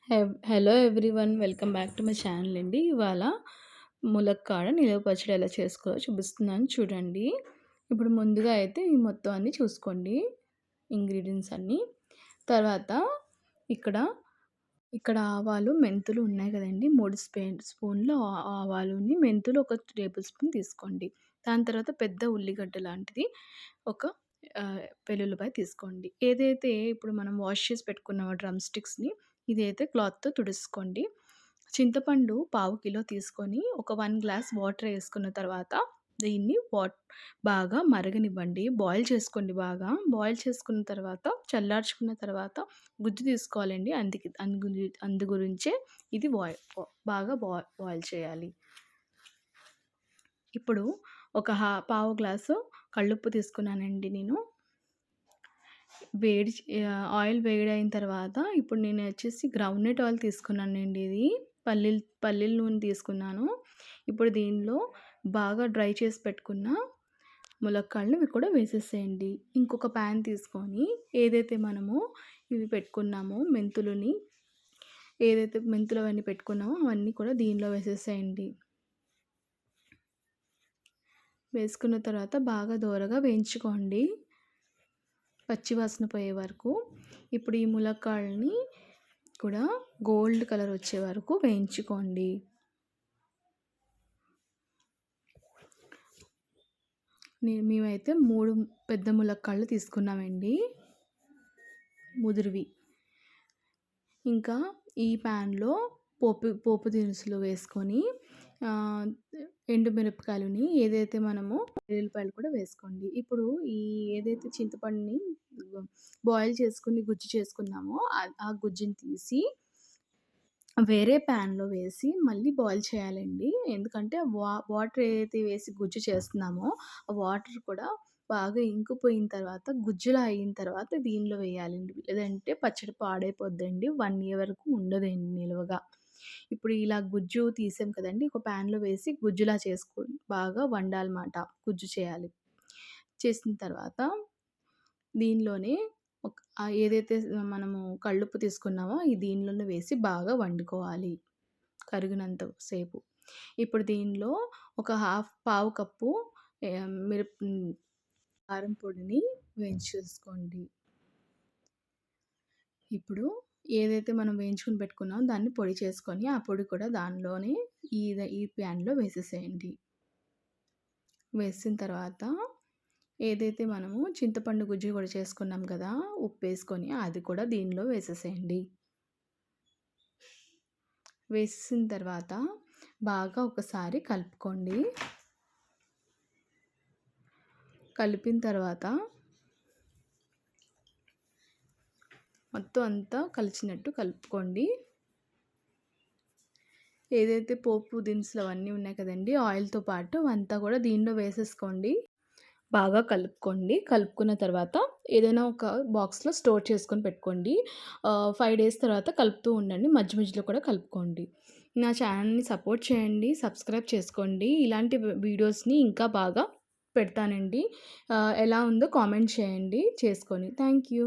Hello everyone, welcome back to my channel అండి. ఇవాళ ములక్కాడ నిలవ పచ్చడి ఎలా చేసుకోవాలో చూపిస్తున్నాను చూడండి. ఇప్పుడు ముందుగా అయితే ఈ మొత్తం అన్నీ చూసుకోండి, ఇంగ్రీడియంట్స్ అన్నీ. తర్వాత ఇక్కడ ఇక్కడ ఆవాలు, మెంతులు ఉన్నాయి కదండీ. 3 స్పూన్లు ఆవాలుని, మెంతులు ఒక టేబుల్ స్పూన్ తీసుకోండి. దాని తర్వాత పెద్ద ఉల్లిగడ్డ లాంటిది ఒక వెల్లుల్లిపాయ తీసుకోండి. ఏదైతే ఇప్పుడు మనం వాష్ చేసి పెట్టుకున్నామో డ్రమ్ స్టిక్స్‌ని, ఇదైతే క్లాత్‌తో తుడుసుకోండి. చింతపండు పావు కిలో తీసుకొని ఒక 1 గ్లాస్ వాటర్ ఏసుకున్న తర్వాత దీన్ని బాగా మరగనివ్వండి. బాయిల్ చేసుకోండి బాగా. బాయిల్ చేసుకున్న తర్వాత చల్లార్చుకున్న తర్వాత గుజ్జు తీసుకోవాలండి. అందు గురించే ఇది బాగా బాయిల్ చేయాలి. ఇప్పుడు ఒక పావు గ్లాసు కల్లుప్పు తీసుకున్నానండి నేను. ఆయిల్ వేడైన తర్వాత ఇప్పుడు నేను వచ్చేసి గ్రౌండ్‌నట్ ఆయిల్ తీసుకున్నానండి. ఇది పల్లీల నూనె తీసుకున్నాను. ఇప్పుడు దీనిలో బాగా డ్రై చేసి పెట్టుకున్న ములక్కాడలు ఇవి కూడా వేసేసేయండి. ఇంకొక ప్యాన్ తీసుకొని ఏదైతే మనము ఇవి పెట్టుకున్నామో ఏదైతే మెంతులు అవన్నీ పెట్టుకున్నామో అవన్నీ కూడా దీనిలో వేసేసేయండి. వేసుకున్న తర్వాత బాగా దోరగా వేయించుకోండి, పచ్చివాసన పోయే వరకు. ఇప్పుడు ఈ ములక్కాడలని కూడా గోల్డ్ కలర్ వచ్చే వరకు వేయించుకోండి. మేమైతే 3 పెద్ద ములక్కాడలు తీసుకున్నామండి, ముదురువి. ఇంకా ఈ ప్యాన్లో పోపు దినుసులు వేసుకొని ఎండుమిరపకాయలని ఏదైతే మనము వెల్లుల్లిపాయలు కూడా వేసుకోండి. ఇప్పుడు ఏదైతే చింతపండుని బాయిల్ చేసుకుని గుజ్జు చేసుకున్నామో ఆ గుజ్జుని తీసి వేరే ప్యాన్లో వేసి మళ్ళీ బాయిల్ చేయాలండి. ఎందుకంటే వాటర్ ఏదైతే వేసి గుజ్జు చేస్తున్నామో ఆ వాటర్ కూడా బాగా ఇంకిపోయిన తర్వాత గుజ్జులా అయిన తర్వాత దీనిలో వేయాలండి. లేదంటే పచ్చడి పాడైపోద్దండి, 1 ఇయర్ వరకు ఉండదండి నిలువగా. ఇప్పుడు ఇలా గుజ్జు తీసాం కదండీ, ఒక ప్యాన్లో వేసి గుజ్జులా చేసుకొని బాగా వండాలన్నమాట. గుజ్జు చేయాలి. చేసిన తర్వాత దీనిలోనే ఏదైతే మనము కల్లుప్పు తీసుకున్నామో దీనిలోనే వేసి బాగా వండుకోవాలి కరిగినంత సేపు. ఇప్పుడు దీనిలో ఒక పావు కప్పు కారం పొడిని వేయించేసుకోండి. ఇప్పుడు ఏదైతే మనం వేయించుకొని పెట్టుకున్నామో దాన్ని పొడి చేసుకొని ఆ పొడి కూడా దానిలోనే ఈ ప్యాన్లో వేసేసేయండి. వేసిన తర్వాత ఏదైతే మనము చింతపండు గుజ్జు కూడా చేసుకున్నాం కదా, ఉప్పు వేసుకొని అది కూడా దీనిలో వేసేసేయండి. వేసిన తర్వాత బాగా ఒకసారి కలుపుకోండి. కలిపిన తర్వాత మొత్తం అంతా కలిసినట్టు కలుపుకోండి. ఏదైతే పోపు దినుసులు అవన్నీ ఉన్నాయి కదండీ, ఆయిల్తో పాటు అంతా కూడా దీనిలో వేసేసుకోండి. బాగా కలుపుకోండి. కలుపుకున్న తర్వాత ఏదైనా ఒక బాక్స్లో స్టోర్ చేసుకొని పెట్టుకోండి. 5 డేస్ తర్వాత కలుపుతూ ఉండండి. మధ్య మధ్యలో కూడా కలుపుకోండి. నా ఛానల్ని సపోర్ట్ చేయండి, సబ్స్క్రైబ్ చేసుకోండి. ఇలాంటి వీడియోస్ని ఇంకా బాగా పెడతానండి. ఎలా ఉందో కామెంట్ చేయండి చేసుకొని. Thank you.